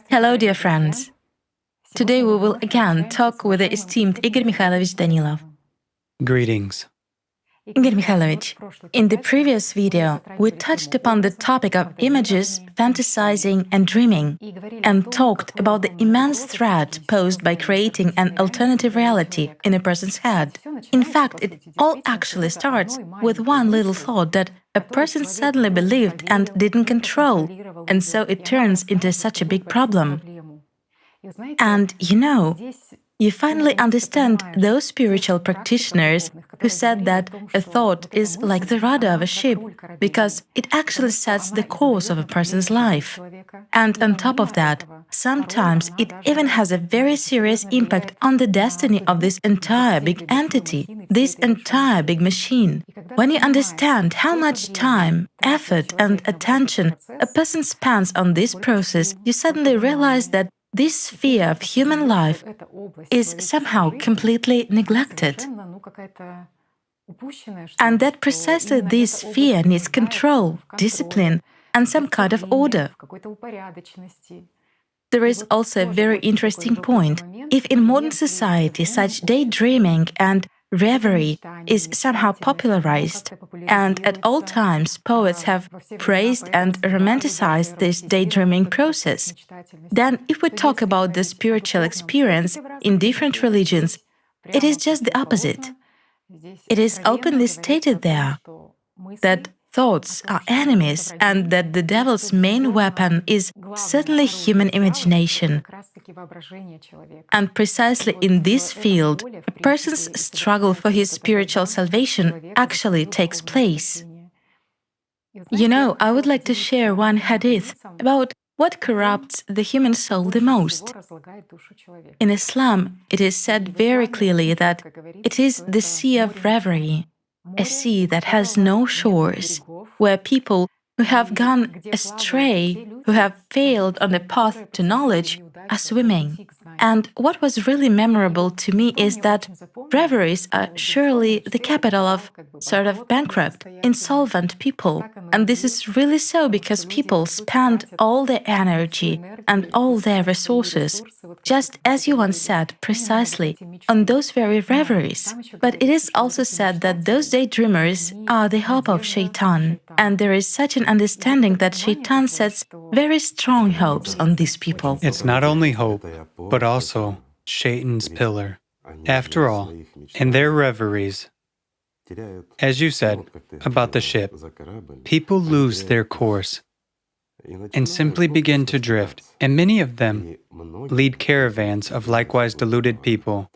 Hello, dear friends. Today we will again talk with the esteemed Igor Mikhailovich Danilov. Greetings. Igor Mikhailovich, in the previous video, we touched upon the topic of images, fantasizing and dreaming, and talked about the immense threat posed by creating an alternative reality in a person's head. In fact, it all actually starts with one little thought that a person suddenly believed and didn't control, and so it turns into such a big problem. And you finally understand those spiritual practitioners who said that a thought is like the rudder of a ship because it actually sets the course of a person's life. And on top of that, sometimes it even has a very serious impact on the destiny of this entire big entity, this entire big machine. When you understand how much time, effort, and attention a person spends on this process, you suddenly realize that this sphere of human life is somehow completely neglected. And that precisely this sphere needs control, discipline, and some kind of order. There is also a very interesting point. If in modern society such daydreaming and reverie is somehow popularized, and at all times poets have praised and romanticized this daydreaming process, then if we talk about the spiritual experience in different religions, it is just the opposite. It is openly stated there that thoughts are enemies and that the devil's main weapon is certainly human imagination. And precisely in this field, a person's struggle for his spiritual salvation actually takes place. I would like to share one hadith about what corrupts the human soul the most. In Islam, it is said very clearly that it is the sea of reverie, a sea that has no shores, where people who have gone astray, who have failed on the path to knowledge, are swimming. And what was really memorable to me is that reveries are surely the capital of sort of bankrupt, insolvent people. And this is really so because people spend all their energy and all their resources, just as you once said precisely, on those very reveries. But it is also said that those daydreamers are the hope of Shaitan, and there is such an understanding that Shaitan sets very strong hopes on these people. It's not only hope, but also Shaitan's pillar. After all, in their reveries, as you said about the ship, people lose their course and simply begin to drift, and many of them lead caravans of likewise deluded people.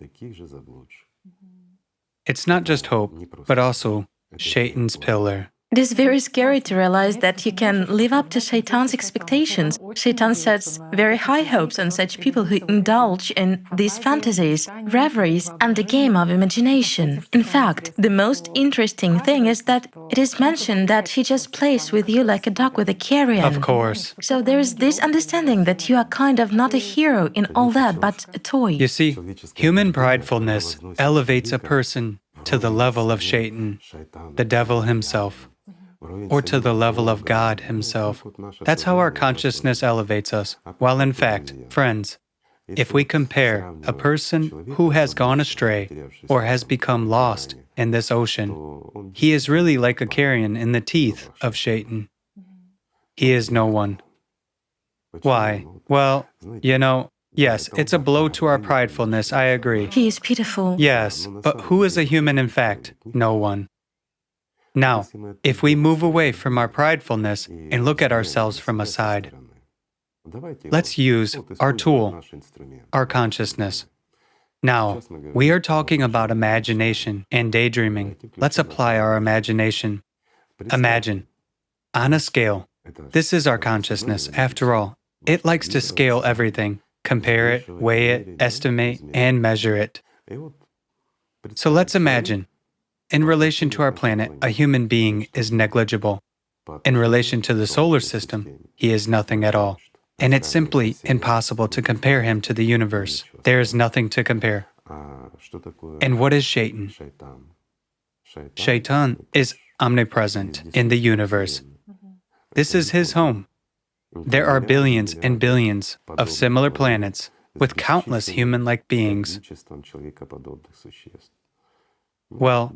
It's not just hope, but also Shaitan's pillar. It is very scary to realize that you can live up to Shaitan's expectations. Shaitan sets very high hopes on such people who indulge in these fantasies, reveries, and the game of imagination. In fact, the most interesting thing is that it is mentioned that he just plays with you like a dog with a carrion. Of course. So there is this understanding that you are kind of not a hero in all that, but a toy. You see, human pridefulness elevates a person to the level of Shaitan, the devil himself, or to the level of God himself. That's how our consciousness elevates us. While in fact, friends, if we compare a person who has gone astray or has become lost in this ocean, he is really like a carrion in the teeth of Shaitan. He is no one. Why? Well, yes, it's a blow to our pridefulness, I agree. He is pitiful. Yes, but who is a human in fact? No one. Now, if we move away from our pridefulness and look at ourselves from a side, let's use our tool, our consciousness. Now, we are talking about imagination and daydreaming. Let's apply our imagination. Imagine, on a scale, this is our consciousness. After all, it likes to scale everything, compare it, weigh it, estimate, and measure it. So let's imagine, in relation to our planet, a human being is negligible. In relation to the solar system, he is nothing at all. And it's simply impossible to compare him to the universe. There is nothing to compare. And what is Shaitan? Shaitan is omnipresent in the universe. This is his home. There are billions and billions of similar planets with countless human-like beings. Well,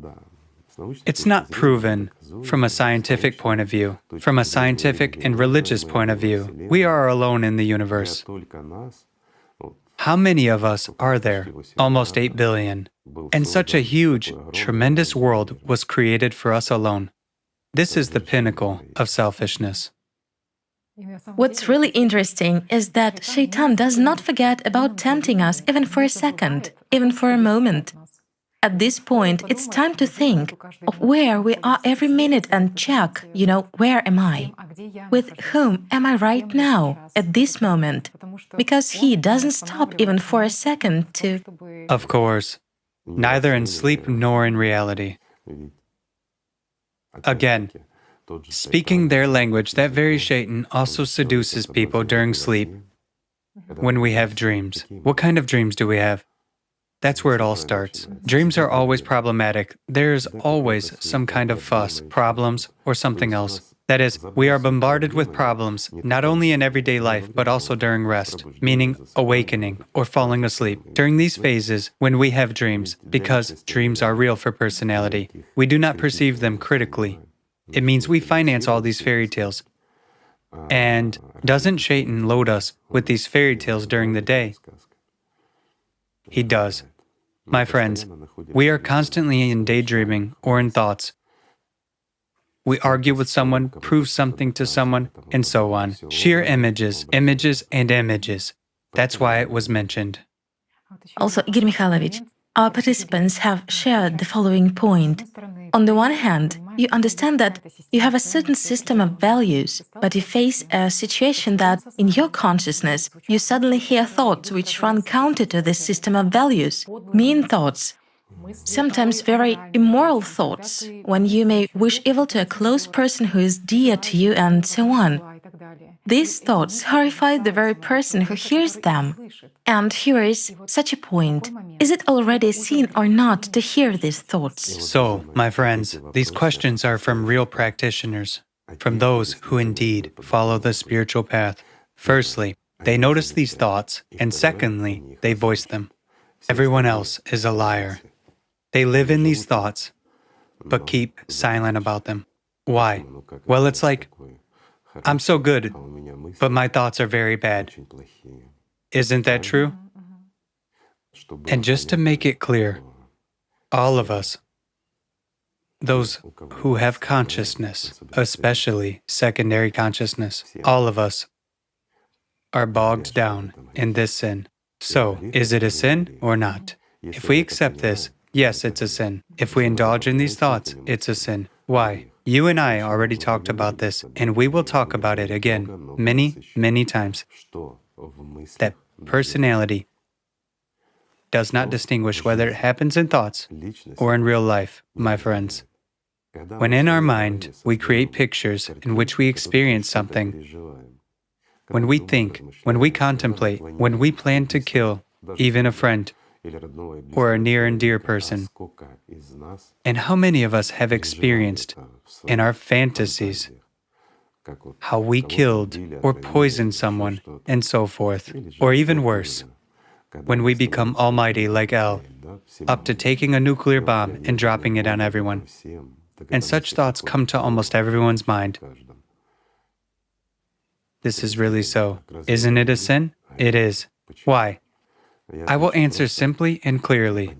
it's not proven from a scientific point of view. From a scientific and religious point of view, we are alone in the universe. How many of us are there? Almost 8 billion. And such a huge, tremendous world was created for us alone. This is the pinnacle of selfishness. What's really interesting is that Shaitan does not forget about tempting us even for a second, even for a moment. At this point, it's time to think of where we are every minute and check, where am I? With whom am I right now, at this moment? Because he doesn't stop even for a second to... Of course, neither in sleep nor in reality. Again, speaking their language, that very Shaitan also seduces people during sleep when we have dreams. What kind of dreams do we have? That's where it all starts. Dreams are always problematic. There's always some kind of fuss, problems, or something else. That is, we are bombarded with problems, not only in everyday life, but also during rest, meaning awakening or falling asleep. During these phases, when we have dreams, because dreams are real for personality, we do not perceive them critically. It means we finance all these fairy tales. And doesn't Shaitan load us with these fairy tales during the day? He does. My friends, we are constantly in daydreaming or in thoughts. We argue with someone, prove something to someone, and so on. Sheer images, images, and images. That's why it was mentioned. Also, Igor Mikhailovich, our participants have shared the following point. On the one hand, you understand that you have a certain system of values, but you face a situation that, in your consciousness, you suddenly hear thoughts which run counter to this system of values, mean thoughts, sometimes very immoral thoughts, when you may wish evil to a close person who is dear to you, and so on. These thoughts horrify the very person who hears them. And here is such a point. Is it already a sin or not to hear these thoughts? So, my friends, these questions are from real practitioners, from those who indeed follow the spiritual path. Firstly, they notice these thoughts, and secondly, they voice them. Everyone else is a liar. They live in these thoughts, but keep silent about them. Why? Well, it's like, I'm so good, but my thoughts are very bad. Isn't that true? And just to make it clear, all of us, those who have consciousness, especially secondary consciousness, all of us are bogged down in this sin. So, is it a sin or not? If we accept this, yes, it's a sin. If we indulge in these thoughts, it's a sin. Why? You and I already talked about this, and we will talk about it again many, many times. That personality does not distinguish whether it happens in thoughts or in real life, my friends. When in our mind we create pictures in which we experience something, when we think, when we contemplate, when we plan to kill even a friend or a near and dear person, and how many of us have experienced in our fantasies how we killed or poisoned someone and so forth, or even worse, when we become almighty like El, up to taking a nuclear bomb and dropping it on everyone. And such thoughts come to almost everyone's mind. This is really so. Isn't it a sin? It is. Why? I will answer simply and clearly.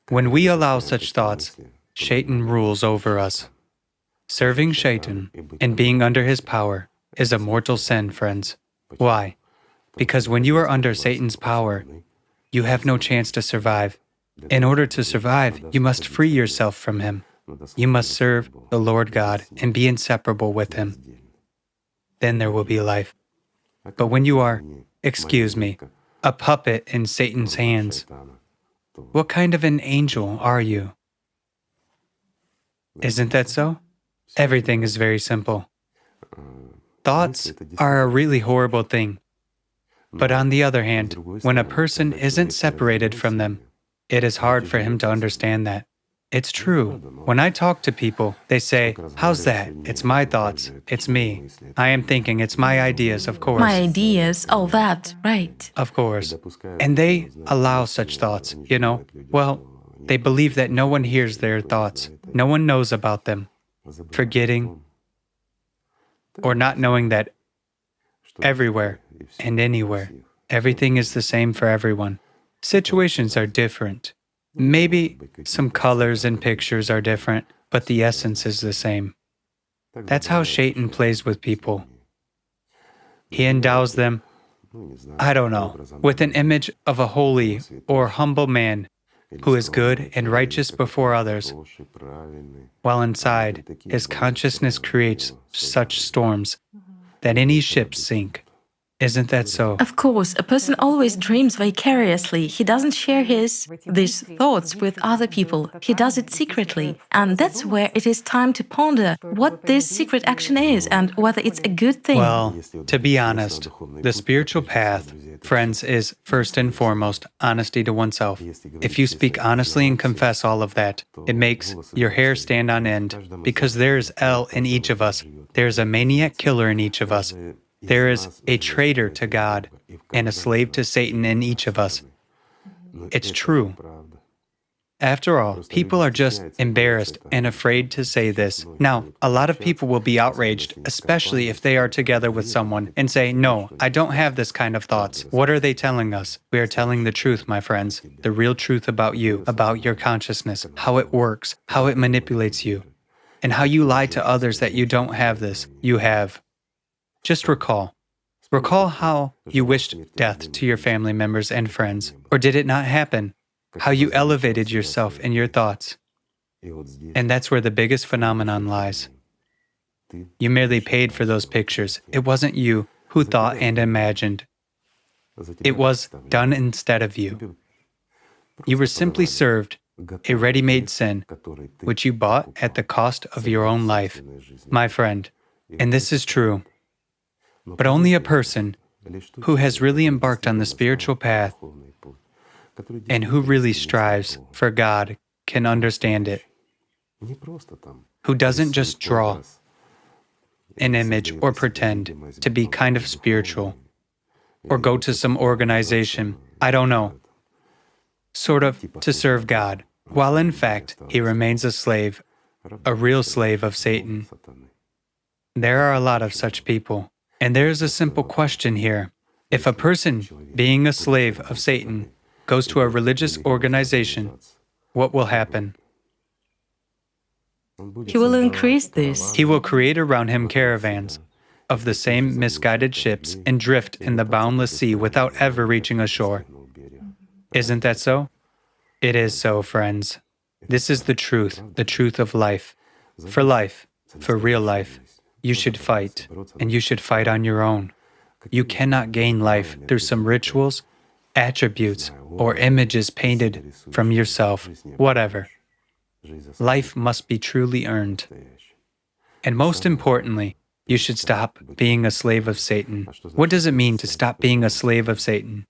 When we allow such thoughts, Shaitan rules over us. Serving Shaitan and being under his power is a mortal sin, friends. Why? Because when you are under Satan's power, you have no chance to survive. In order to survive, you must free yourself from him. You must serve the Lord God and be inseparable with him. Then there will be life. But when you are, excuse me, a puppet in Satan's hands, what kind of an angel are you? Isn't that so? Everything is very simple. Thoughts are a really horrible thing. But on the other hand, when a person isn't separated from them, it is hard for him to understand that. It's true. When I talk to people, they say, "How's that? It's my thoughts. It's me. I am thinking it's my ideas, of course." My ideas, all that, right. Of course. And they allow such thoughts, you know? Well, they believe that no one hears their thoughts, no one knows about them, forgetting or not knowing that everywhere and anywhere, everything is the same for everyone. Situations are different. Maybe some colors and pictures are different, but the essence is the same. That's how Shaitan plays with people. He endows them, I don't know, with an image of a holy or humble man who is good and righteous before others, while inside, his consciousness creates such storms that any ships sink. Isn't that so? Of course, a person always dreams vicariously. He doesn't share these thoughts with other people. He does it secretly. And that's where it is time to ponder what this secret action is and whether it's a good thing. Well, to be honest, the spiritual path, friends, is first and foremost honesty to oneself. If you speak honestly and confess all of that, it makes your hair stand on end, because there is El in each of us. There is a maniac killer in each of us. There is a traitor to God and a slave to Satan in each of us. It's true. After all, people are just embarrassed and afraid to say this. Now, a lot of people will be outraged, especially if they are together with someone, and say, "No, I don't have this kind of thoughts." What are they telling us? We are telling the truth, my friends, the real truth about you, about your consciousness, how it works, how it manipulates you, and how you lie to others that you don't have this. You have. Just recall how you wished death to your family members and friends, or did it not happen? How you elevated yourself in your thoughts. And that's where the biggest phenomenon lies. You merely paid for those pictures. It wasn't you who thought and imagined. It was done instead of you. You were simply served a ready-made sin, which you bought at the cost of your own life, my friend. And this is true. But only a person who has really embarked on the spiritual path and who really strives for God can understand it. Who doesn't just draw an image or pretend to be kind of spiritual or go to some organization, I don't know, sort of to serve God, while in fact he remains a slave, a real slave of Satan. There are a lot of such people. And there is a simple question here. If a person, being a slave of Satan, goes to a religious organization, what will happen? He will increase this. He will create around him caravans of the same misguided ships and drift in the boundless sea without ever reaching a shore. Isn't that so? It is so, friends. This is the truth of life. For real life. You should fight, and you should fight on your own. You cannot gain life through some rituals, attributes, or images painted from yourself, whatever. Life must be truly earned. And most importantly, you should stop being a slave of Satan. What does it mean to stop being a slave of Satan?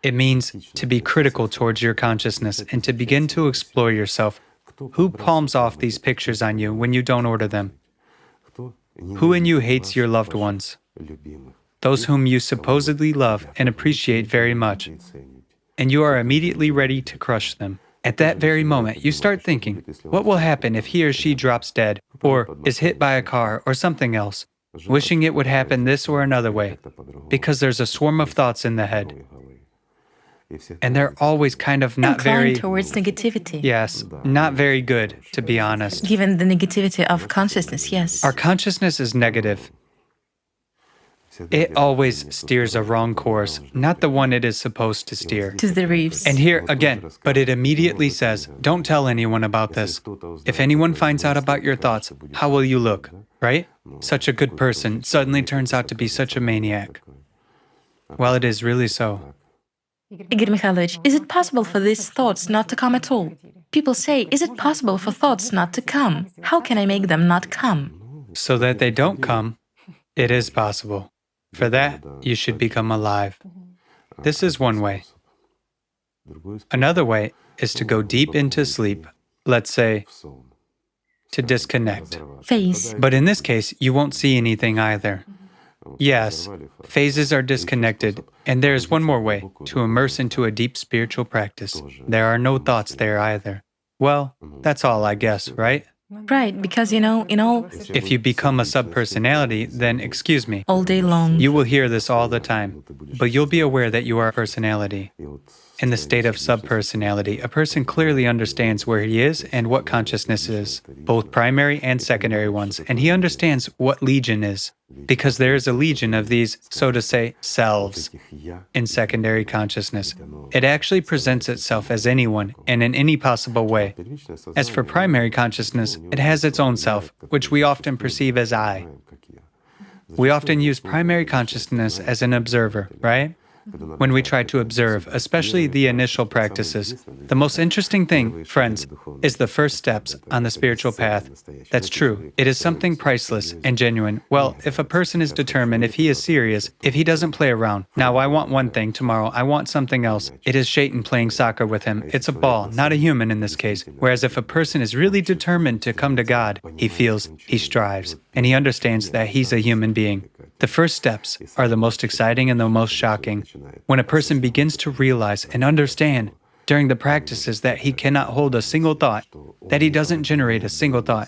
It means to be critical towards your consciousness and to begin to explore yourself. Who palms off these pictures on you when you don't order them? Who in you hates your loved ones? Those whom you supposedly love and appreciate very much. And you are immediately ready to crush them. At that very moment, you start thinking, what will happen if he or she drops dead, or is hit by a car, or something else, wishing it would happen this or another way, because there's a swarm of thoughts in the head. And they're always kind of not inclined towards negativity. Yes, not very good, to be honest. Given the negativity of consciousness, yes. Our consciousness is negative. It always steers a wrong course, not the one it is supposed to steer. To the reefs. And here again, but it immediately says, don't tell anyone about this. If anyone finds out about your thoughts, how will you look, right? Such a good person suddenly turns out to be such a maniac. Well, it is really so. Igor Mikhailovich, is it possible for these thoughts not to come at all? People say, is it possible for thoughts not to come? How can I make them not come? So that they don't come, it is possible. For that, you should become alive. This is one way. Another way is to go deep into sleep let's say, to disconnect. Phase. But in this case, you won't see anything either. Yes, phases are disconnected, and there is one more way, to immerse into a deep spiritual practice. There are no thoughts there either. Well, that's all, I guess, right? Right, because in all, If you become a subpersonality, then, excuse me, all day long. you will hear this all the time, but you'll be aware that you are a personality. In the state of subpersonality, a person clearly understands where he is and what consciousness is, both primary and secondary ones, and he understands what legion is, because there is a legion of these, so to say, selves in secondary consciousness. It actually presents itself as anyone and in any possible way. As for primary consciousness, it has its own self, which we often perceive as I. We often use primary consciousness as an observer, right? When we try to observe, especially the initial practices, the most interesting thing, friends, is the first steps on the spiritual path. That's true. It is something priceless and genuine. Well, if a person is determined, if he is serious, if he doesn't play around, now I want one thing, tomorrow I want something else. It is Shaitan playing soccer with him. It's a ball, not a human in this case. Whereas if a person is really determined to come to God, he feels, he strives, and he understands that he's a human being. The first steps are the most exciting and the most shocking. When a person begins to realize and understand during the practices that he cannot hold a single thought, that he doesn't generate a single thought,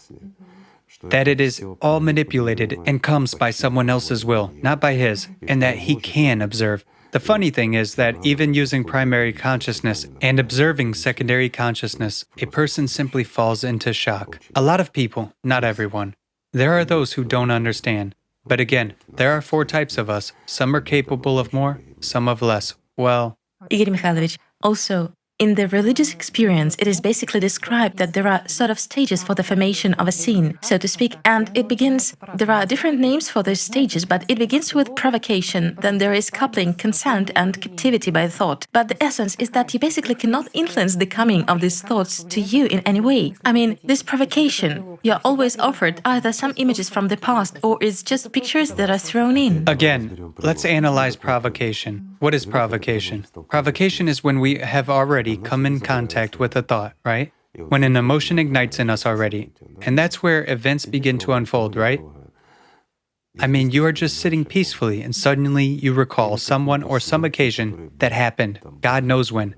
that it is all manipulated and comes by someone else's will, not by his, and that he can observe. The funny thing is that even using primary consciousness and observing secondary consciousness, a person simply falls into shock. A lot of people, not everyone. There are those who don't understand. But again, there are 4 types of us. Some are capable of more, some of less. Well, Igor Mikhailovich, also, in the religious experience, it is basically described that there are sort of stages for the formation of a scene, so to speak, and it begins, there are different names for those stages, but it begins with provocation, then there is coupling, consent, and captivity by thought. But the essence is that you basically cannot influence the coming of these thoughts to you in any way. I mean, this provocation, you are always offered either some images from the past or it's just pictures that are thrown in. again, let's analyze provocation. What is provocation? Provocation is when we have already come in contact with a thought, right? When an emotion ignites in us already. And that's where events begin to unfold, right? I mean, you are just sitting peacefully and suddenly you recall someone or some occasion that happened, God knows when.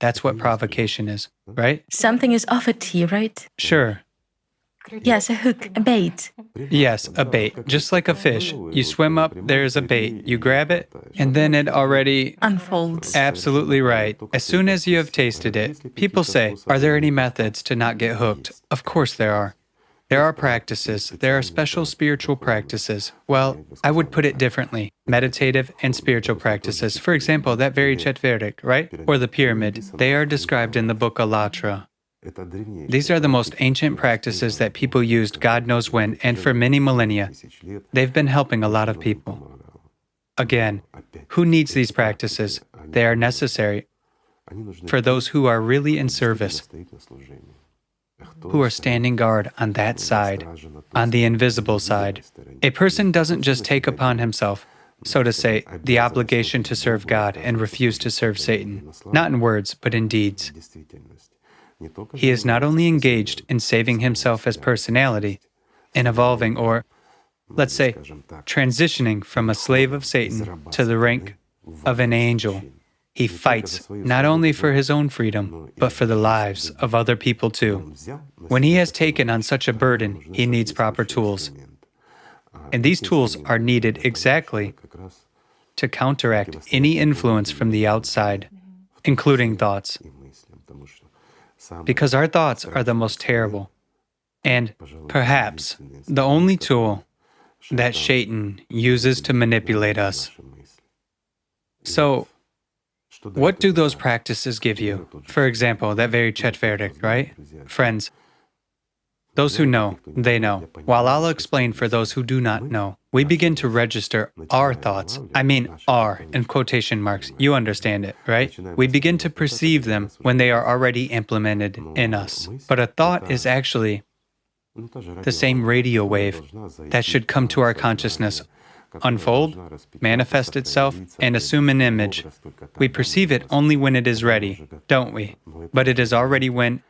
That's what provocation is, right? Something is offered to you, right? Sure. Yes, a hook, a bait. Yes, a bait. Just like a fish. You swim up, there's a bait. You grab it, and then it already Unfolds. Absolutely right. As soon as you have tasted it, people say, are there any methods to not get hooked? Of course there are. There are practices. There are special spiritual practices. Well, I would put it differently. Meditative and spiritual practices. For example, that very Chetverdik, right? Or the pyramid. They are described in the book Allat. These are the most ancient practices that people used God knows when, and for many millennia. They've been helping a lot of people. Again, who needs these practices? They are necessary for those who are really in service, who are standing guard on that side, on the invisible side. A person doesn't just take upon himself, so to say, the obligation to serve God and refuse to serve Satan, not in words, but in deeds. He is not only engaged in saving himself as personality, in evolving or, let's say, transitioning from a slave of Satan to the rank of an angel. He fights not only for his own freedom, but for the lives of other people too. When he has taken on such a burden, he needs proper tools. And these tools are needed exactly to counteract any influence from the outside, including thoughts. Because our thoughts are the most terrible, and perhaps the only tool that Shaitan uses to manipulate us. So, what do those practices give you? For example, that very Chetverdik, right? Friends, those who know, they know. While I'll explain for those who do not know, we begin to register our thoughts. I mean, our, in quotation marks. You understand it, right? We begin to perceive them when they are already implemented in us. But a thought is actually the same radio wave that should come to our consciousness unfold, manifest itself, and assume an image. We perceive it only when it is ready, don't we? But it is already when,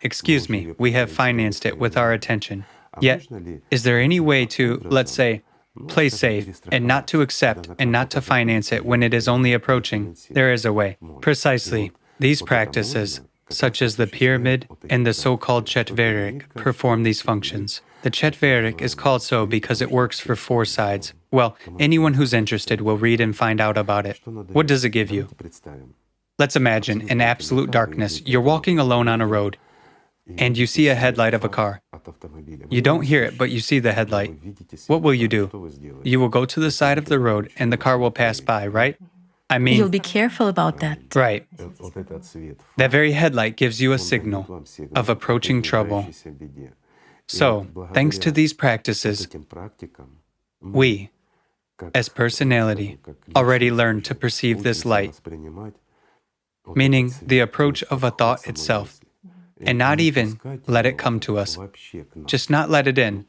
we have financed it with our attention. Yet, is there any way to, let's say, play safe and not to accept and not to finance it when it is only approaching? There is a way. Precisely. These practices, such as the pyramid and the so-called trajectories, perform these functions. The trajectory is called so because it works for 4 sides. Well, anyone who's interested will read and find out about it. What does it give you? Let's imagine, in absolute darkness, you're walking alone on a road, and you see a headlight of a car. You don't hear it, but you see the headlight. What will you do? You will go to the side of the road, and the car will pass by, right? I mean, You'll be careful about that. right. That very headlight gives you a signal of approaching trouble. So, thanks to these practices, we, as personality, already learned to perceive this light, meaning the approach of a thought itself, and not even let it come to us. Just not let it in,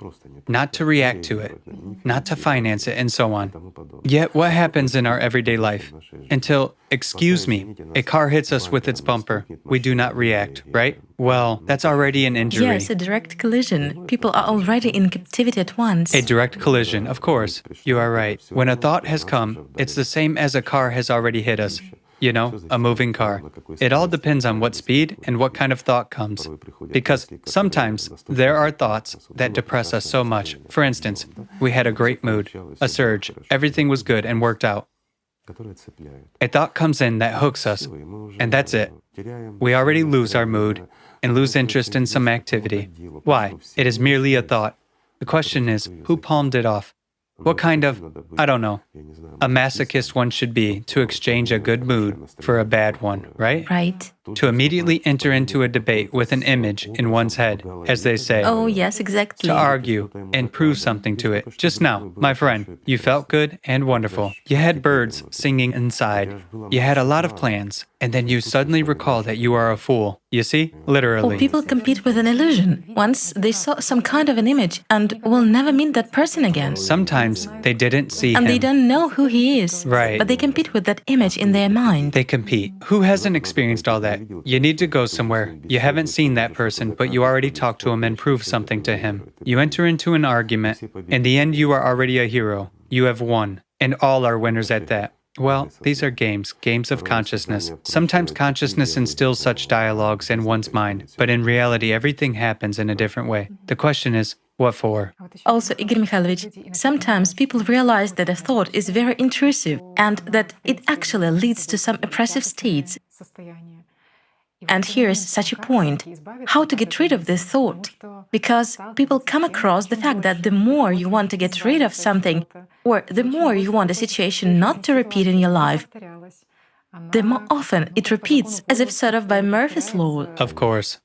not to react to it, not to finance it, and so on. Yet what happens in our everyday life? Until, a car hits us with its bumper, we do not react, right? Well, that's already an injury. Yes, a direct collision. People are already in captivity at once. A direct collision, of course. You are right. When a thought has come, it's the same as a car has already hit us. You know, a moving car. It all depends on what speed and what kind of thought comes. Because sometimes there are thoughts that depress us so much. For instance, we had a great mood, a surge, everything was good and worked out. A thought comes in that hooks us, and that's it. We already lose our mood and lose interest in some activity. Why? It is merely a thought. The question is, who palmed it off? What kind of, I don't know, a masochist one should be to exchange a good mood for a bad one, right? Right. To immediately enter into a debate with an image in one's head, as they say. Oh, yes, exactly. To argue and prove something to it. Just now, my friend, you felt good and wonderful. You had birds singing inside. You had a lot of plans. And then you suddenly recall that you are a fool. You see? Literally. Well, people compete with an illusion. Once they saw some kind of an image and will never meet that person again. Sometimes they didn't see him. And they don't know who he is. Right. But they compete with that image in their mind. They compete. Who hasn't experienced all that? You need to go somewhere. You haven't seen that person, but you already talked to him and proved something to him. You enter into an argument. In the end, you are already a hero. You have won. And all are winners at that. Well, these are games of consciousness. Sometimes consciousness instills such dialogues in one's mind, but in reality, everything happens in a different way. The question is, what for? Also, Igor Mikhailovich, sometimes people realize that a thought is very intrusive and that it actually leads to some oppressive states. And here's such a point, how to get rid of this thought. Because people come across the fact that the more you want to get rid of something, or the more you want a situation not to repeat in your life, the more often it repeats, as if sort of by Murphy's Law. Of course.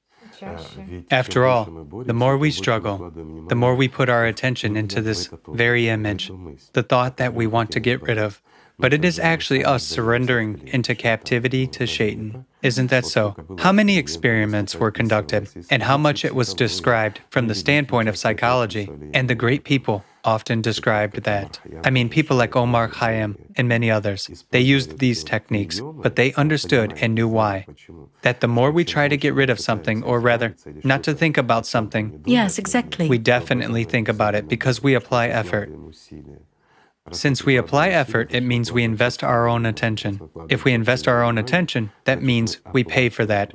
After all, the more we struggle, the more we put our attention into this very image, the thought that we want to get rid of. But it is actually us surrendering into captivity to Shaitan. Isn't that so? How many experiments were conducted, and how much it was described from the standpoint of psychology? And the great people often described that. I mean, people like Omar Khayyam and many others. They used these techniques, but they understood and knew why. That the more we try to get rid of something, or rather, not to think about something, Yes, exactly. we definitely think about it because we apply effort. Since we apply effort, it means we invest our own attention. If we invest our own attention, that means we pay for that.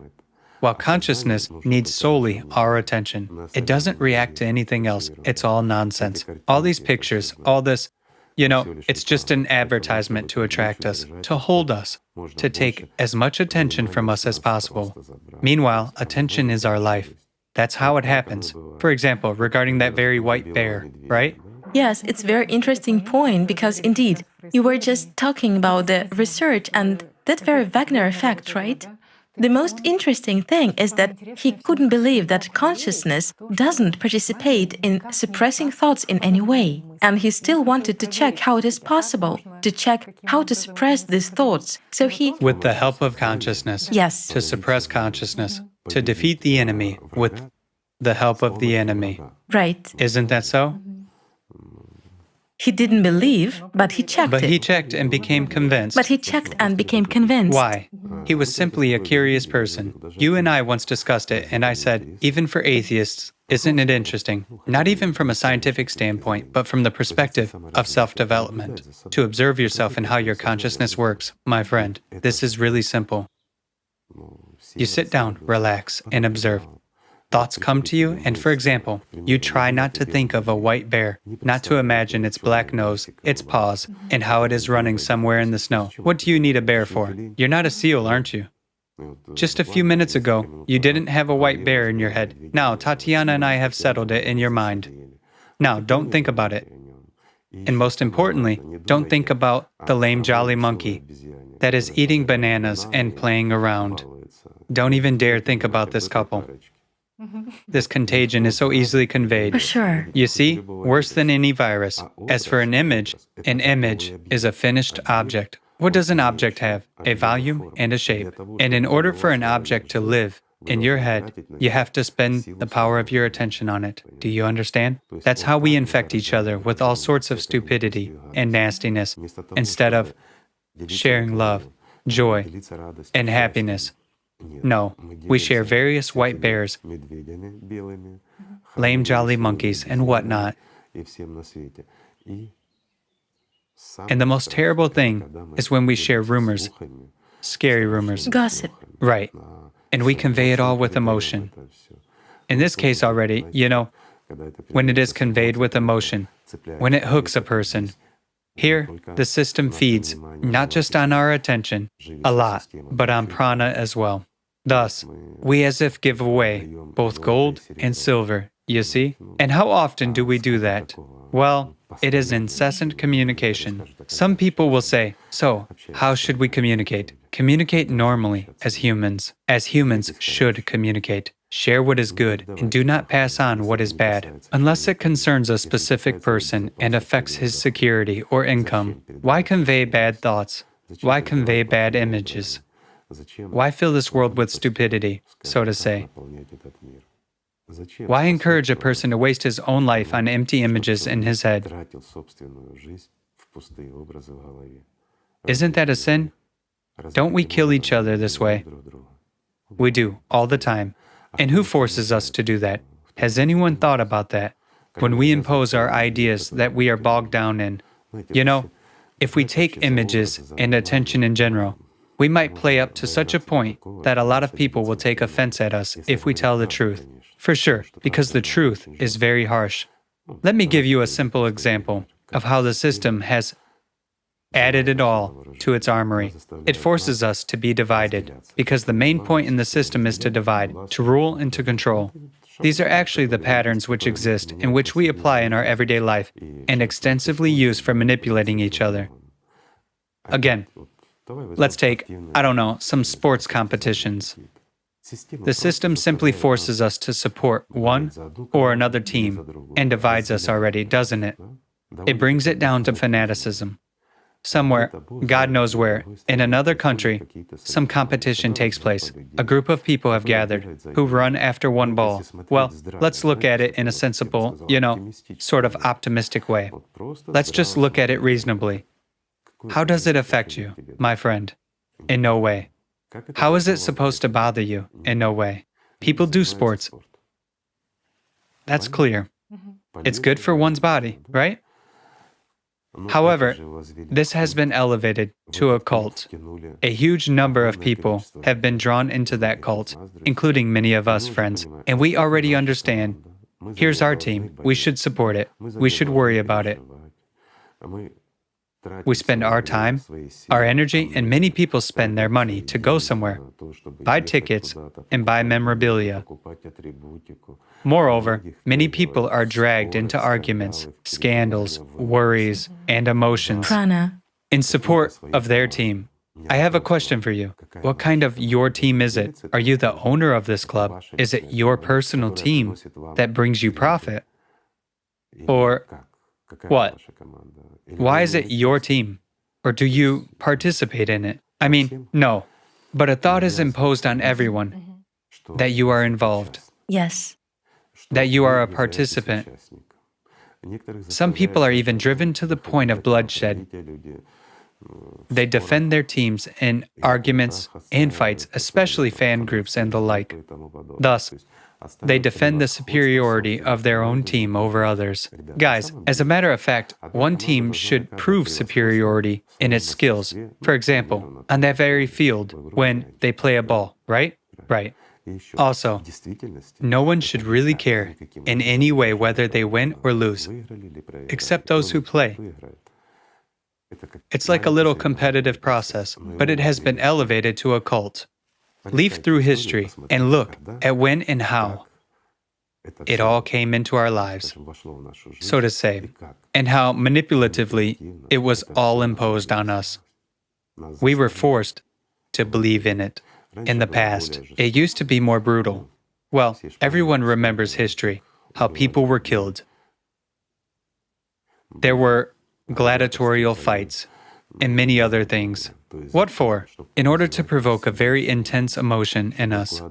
While consciousness needs solely our attention. It doesn't react to anything else. It's all nonsense. All these pictures, all this, it's just an advertisement to attract us, to hold us, to take as much attention from us as possible. Meanwhile, attention is our life. That's how it happens. For example, regarding that very white bear, right? Yes, it's a very interesting point because indeed, you were just talking about the research and that very Wagner effect, right? The most interesting thing is that he couldn't believe that consciousness doesn't participate in suppressing thoughts in any way. And he still wanted to check how it is possible, to check how to suppress these thoughts. So he... With the help of consciousness. Yes. To suppress consciousness. To defeat the enemy with the help of the enemy. Right. Isn't that so? He didn't believe, but he checked But he it. checked and became convinced. But he checked and became convinced. Why? He was simply a curious person. You and I once discussed it, and I said, even for atheists, isn't it interesting? Not even from a scientific standpoint, but from the perspective of self-development. To observe yourself and how your consciousness works, my friend, this is really simple. You sit down, relax, and observe. Thoughts come to you, and for example, you try not to think of a white bear, not to imagine its black nose, its paws, and how it is running somewhere in the snow. What do you need a bear for? You're not a seal, aren't you? Just a few minutes ago, you didn't have a white bear in your head. Now, Tatiana and I have settled it in your mind. Now, don't think about it. And most importantly, don't think about the lame jolly monkey that is eating bananas and playing around. Don't even dare think about this couple. This contagion is so easily conveyed. For sure. You see, worse than any virus. As for an image is a finished object. What does an object have? A volume and a shape. And in order for an object to live in your head, you have to spend the power of your attention on it. Do you understand? That's how we infect each other with all sorts of stupidity and nastiness, instead of sharing love, joy, and happiness. No, we share various white bears, lame jolly monkeys, and whatnot. And the most terrible thing is when we share rumors, scary rumors. Gossip. Right. And we convey it all with emotion. In this case already, when it is conveyed with emotion, when it hooks a person, here, the system feeds not just on our attention, Allat, but on prana as well. Thus, we as if give away both gold and silver, you see? And how often do we do that? Well, it is incessant communication. Some people will say, so, how should we communicate? Communicate normally, as humans should communicate. Share what is good, and do not pass on what is bad. Unless it concerns a specific person and affects his security or income, why convey bad thoughts? Why convey bad images? Why fill this world with stupidity, so to say? Why encourage a person to waste his own life on empty images in his head? Isn't that a sin? Don't we kill each other this way? We do, all the time. And who forces us to do that? Has anyone thought about that? When we impose our ideas that we are bogged down in. If we take images and attention in general, we might play up to such a point that a lot of people will take offense at us if we tell the truth. For sure, because the truth is very harsh. Let me give you a simple example of how the system has added it all to its armory. It forces us to be divided, because the main point in the system is to divide, to rule and to control. These are actually the patterns which exist and which we apply in our everyday life and extensively use for manipulating each other. Again, let's take, some sports competitions. The system simply forces us to support one or another team and divides us already, doesn't it? It brings it down to fanaticism. Somewhere, God knows where, in another country, some competition takes place. A group of people have gathered who run after one ball. Well, let's look at it in a sensible, sort of optimistic way. Let's just look at it reasonably. How does it affect you, my friend? In no way. How is it supposed to bother you? In no way. People do sports. That's clear. It's good for one's body, right? However, this has been elevated to a cult. A huge number of people have been drawn into that cult, including many of us, friends. And we already understand, here's our team, we should support it, we should worry about it. We spend our time, our energy, and many people spend their money to go somewhere, buy tickets, and buy memorabilia. Moreover, many people are dragged into arguments, scandals, worries, and emotions Prana. in support of their team. I have a question for you. What kind of your team is it? Are you the owner of this club? Is it your personal team that brings you profit? Or what? Why is it your team? Or do you participate in it? I mean, no. But a thought is imposed on everyone that you are involved, Yes. that you are a participant. Some people are even driven to the point of bloodshed. They defend their teams in arguments and fights, especially fan groups and the like. Thus, they defend the superiority of their own team over others. Guys, as a matter of fact, one team should prove superiority in its skills. For example, on that very field, when they play a ball, right? Right. Also, no one should really care in any way whether they win or lose, except those who play. It's like a little competitive process, but it has been elevated to a cult. Leaf through history and look at when and how it all came into our lives, so to say, and how manipulatively it was all imposed on us. We were forced to believe in it. In the past, it used to be more brutal. Well, everyone remembers history, how people were killed. There were gladiatorial fights and many other things. What for? In order to provoke a very intense emotion in us,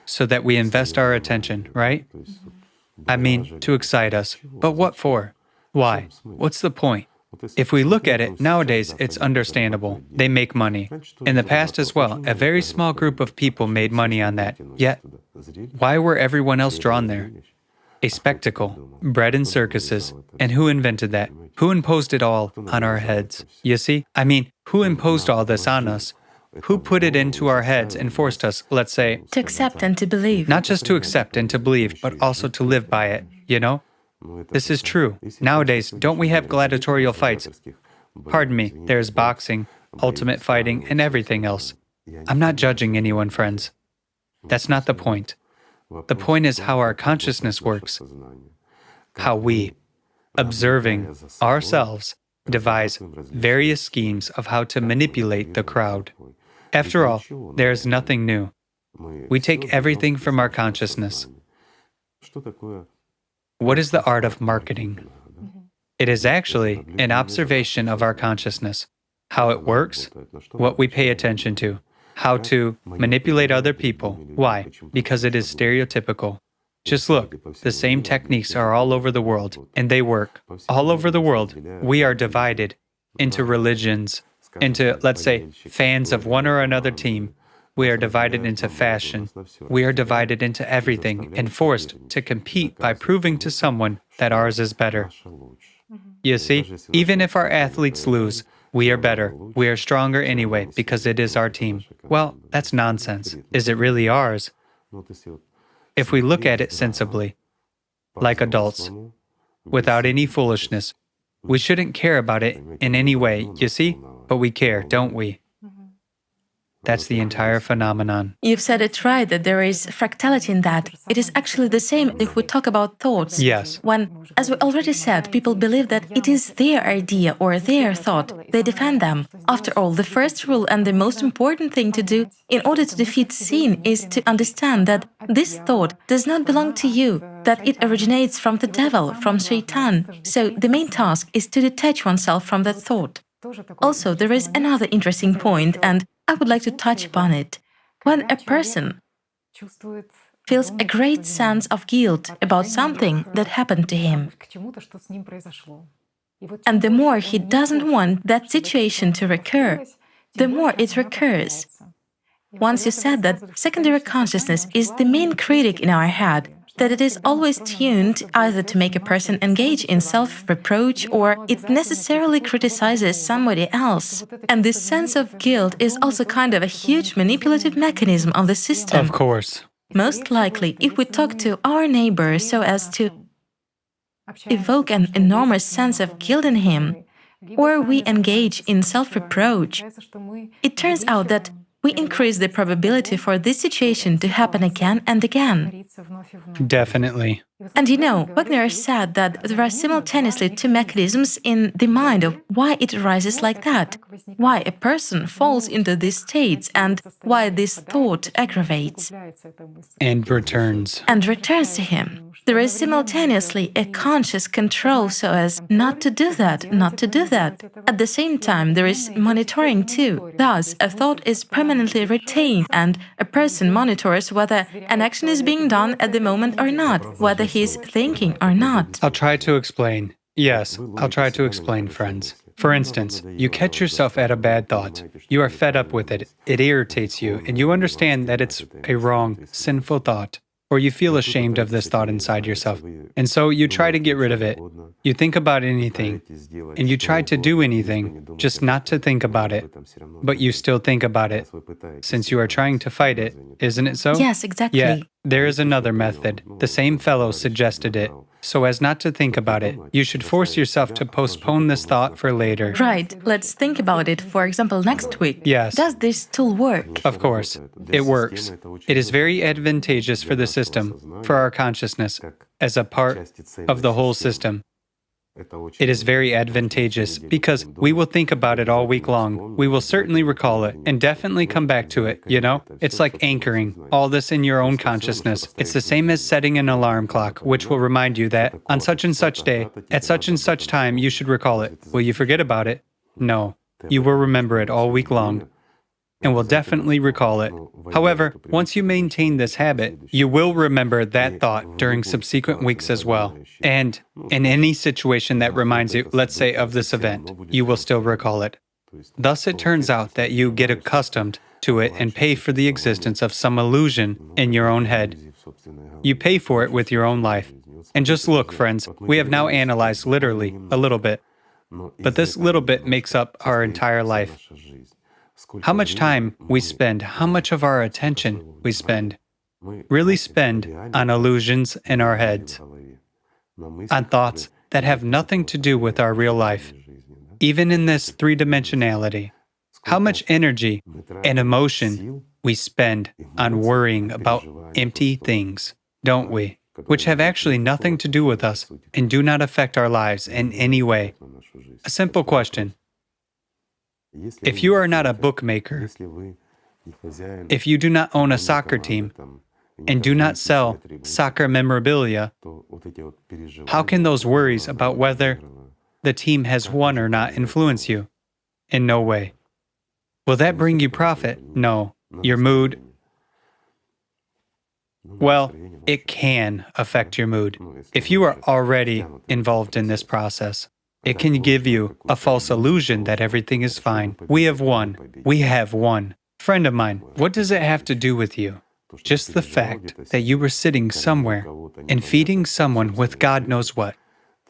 so that we invest our attention, right? I mean, to excite us. But what for? Why? What's the point? If we look at it, nowadays it's understandable. They make money. In the past as well, a very small group of people made money on that. Yet, why were everyone else drawn there? A spectacle, bred in circuses. And who invented that? Who imposed it all on our heads? You see? I mean, who imposed all this on us? Who put it into our heads and forced us, let's say, To accept and to believe. not just to accept and to believe, but also to live by it, you know? This is true. Nowadays, don't we have gladiatorial fights? Pardon me, there's boxing, ultimate fighting, and everything else. I'm not judging anyone, friends. That's not the point. The point is how our consciousness works. How we, observing ourselves, devise various schemes of how to manipulate the crowd. After all, there is nothing new. We take everything from our consciousness. What is the art of marketing? It is actually an observation of our consciousness, how it works, what we pay attention to, how to manipulate other people. Why? Because it is stereotypical. Just look, the same techniques are all over the world, and they work. All over the world, we are divided into religions, into, let's say, fans of one or another team. We are divided into fashion. We are divided into everything and forced to compete by proving to someone that ours is better. You see, even if our athletes lose, we are better. We are stronger anyway because it is our team. Well, that's nonsense. Is it really ours? If we look at it sensibly, like adults, without any foolishness, we shouldn't care about it in any way, you see? But we care, don't we? That's the entire phenomenon. You've said it right that there is fractality in that. It is actually the same if we talk about thoughts. Yes. When, as we already said, people believe that it is their idea or their thought, they defend them. After all, the first rule and the most important thing to do in order to defeat sin is to understand that this thought does not belong to you, that it originates from the devil, from Shaitan. So the main task is to detach oneself from that thought. Also, there is another interesting point, and I would like to touch upon it. When a person feels a great sense of guilt about something that happened to him, and the more he doesn't want that situation to recur, the more it recurs. Once you said that secondary consciousness is the main critic in our head, that it is always tuned either to make a person engage in self-reproach or it necessarily criticizes somebody else. And this sense of guilt is also kind of a huge manipulative mechanism of the system. Of course. Most likely, if we talk to our neighbor so as to evoke an enormous sense of guilt in him, or we engage in self-reproach, it turns out that we increase the probability for this situation to happen again and again. Definitely. And you know, Wagner said that there are simultaneously two mechanisms in the mind of why it arises like that, why a person falls into these states and why this thought aggravates. And returns. And returns to him. There is simultaneously a conscious control so as not to do that, not to do that. At the same time, there is monitoring too. Thus, a thought is permanently retained and a person monitors whether an action is being done at the moment or not, whether he is thinking or not. I'll try to explain. Yes, I'll try to explain, friends. For instance, you catch yourself at a bad thought. You are fed up with it, it irritates you, and you understand that it's a wrong, sinful thought. Or you feel ashamed of this thought inside yourself. And so you try to get rid of it. You think about anything, and you try to do anything, just not to think about it. But you still think about it, since you are trying to fight it, isn't it so? Yes, exactly. Yeah, there is another method. The same fellow suggested it. So as not to think about it, you should force yourself to postpone this thought for later. Right, let's think about it, for example, next week. Yes. Does this still work? Of course, it works. It is very advantageous for the system, for our consciousness, as a part of the whole system. It is very advantageous because we will think about it all week long. We will certainly recall it and definitely come back to it, you know? It's like anchoring all this in your own consciousness. It's the same as setting an alarm clock, which will remind you that on such and such day, at such and such time, you should recall it. Will you forget about it? No. You will remember it all week long and will definitely recall it. However, once you maintain this habit, you will remember that thought during subsequent weeks as well. And in any situation that reminds you, let's say, of this event, you will still recall it. Thus, it turns out that you get accustomed to it and pay for the existence of some illusion in your own head. You pay for it with your own life. And just look, friends, we have now analyzed literally a little bit. But this little bit makes up our entire life. How much time we spend, how much of our attention we spend, really spend on illusions in our heads, on thoughts that have nothing to do with our real life, even in this three-dimensionality. How much energy and emotion we spend on worrying about empty things, don't we? Which have actually nothing to do with us and do not affect our lives in any way. A simple question. If you are not a bookmaker, if you do not own a soccer team, and do not sell soccer memorabilia, how can those worries about whether the team has won or not influence you? In no way. Will that bring you profit? No. Your mood? Well, it can affect your mood. If you are already involved in this process, it can give you a false illusion that everything is fine. We have won. We have won. Friend of mine, what does it have to do with you? Just the fact that you were sitting somewhere and feeding someone with God knows what,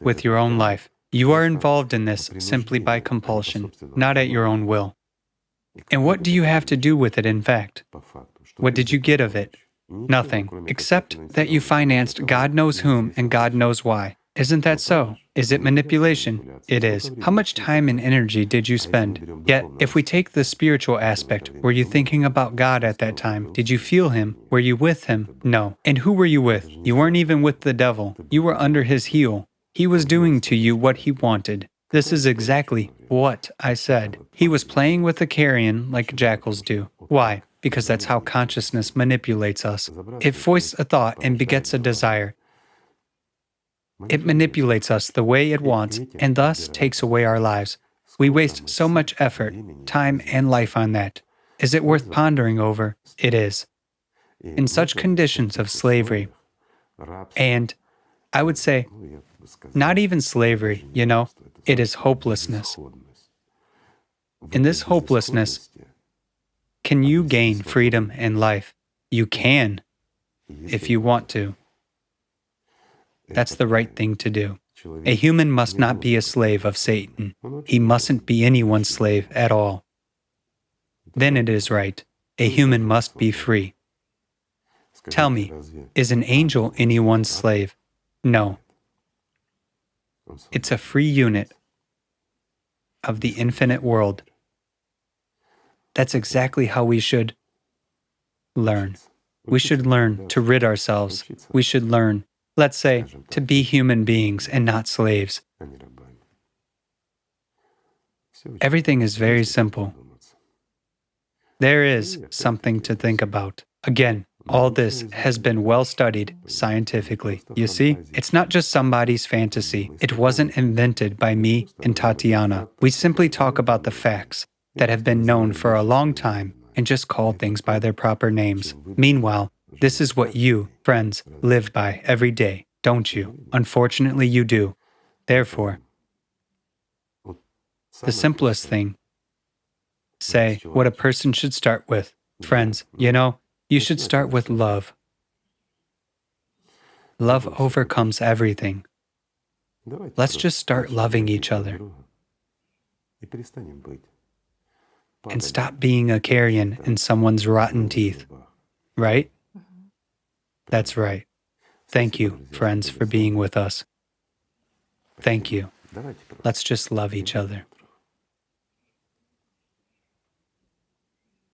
with your own life. You are involved in this simply by compulsion, not at your own will. And what do you have to do with it, in fact? What did you get of it? Nothing, except that you financed God knows whom and God knows why. Isn't that so? Is it manipulation? It is. How much time and energy did you spend? Yet, if we take the spiritual aspect, were you thinking about God at that time? Did you feel Him? Were you with Him? No. And who were you with? You weren't even with the devil. You were under his heel. He was doing to you what he wanted. This is exactly what I said. He was playing with the carrion like jackals do. Why? Because that's how consciousness manipulates us. It foists a thought and begets a desire. It manipulates us the way it wants and thus takes away our lives. We waste so much effort, time, and life on that. Is it worth pondering over? It is. In such conditions of slavery, and I would say, not even slavery, you know, it is hopelessness. In this hopelessness, can you gain freedom and life? You can, if you want to. That's the right thing to do. A human must not be a slave of Satan. He mustn't be anyone's slave at all. Then it is right. A human must be free. Tell me, is an angel anyone's slave? No. It's a free unit of the infinite world. That's exactly how we should learn. We should learn to rid ourselves. We should learn, let's say, to be human beings and not slaves. Everything is very simple. There is something to think about. Again, all this has been well studied scientifically. You see, it's not just somebody's fantasy. It wasn't invented by me and Tatiana. We simply talk about the facts that have been known for a long time and just call things by their proper names. Meanwhile, this is what you, friends, live by every day, don't you? Unfortunately, you do. Therefore, the simplest thing, say what a person should start with. Friends, you should start with love. Love overcomes everything. Let's just start loving each other and stop being a carrion in someone's rotten teeth. Right? That's right. Thank you, friends, for being with us. Thank you. Let's just love each other.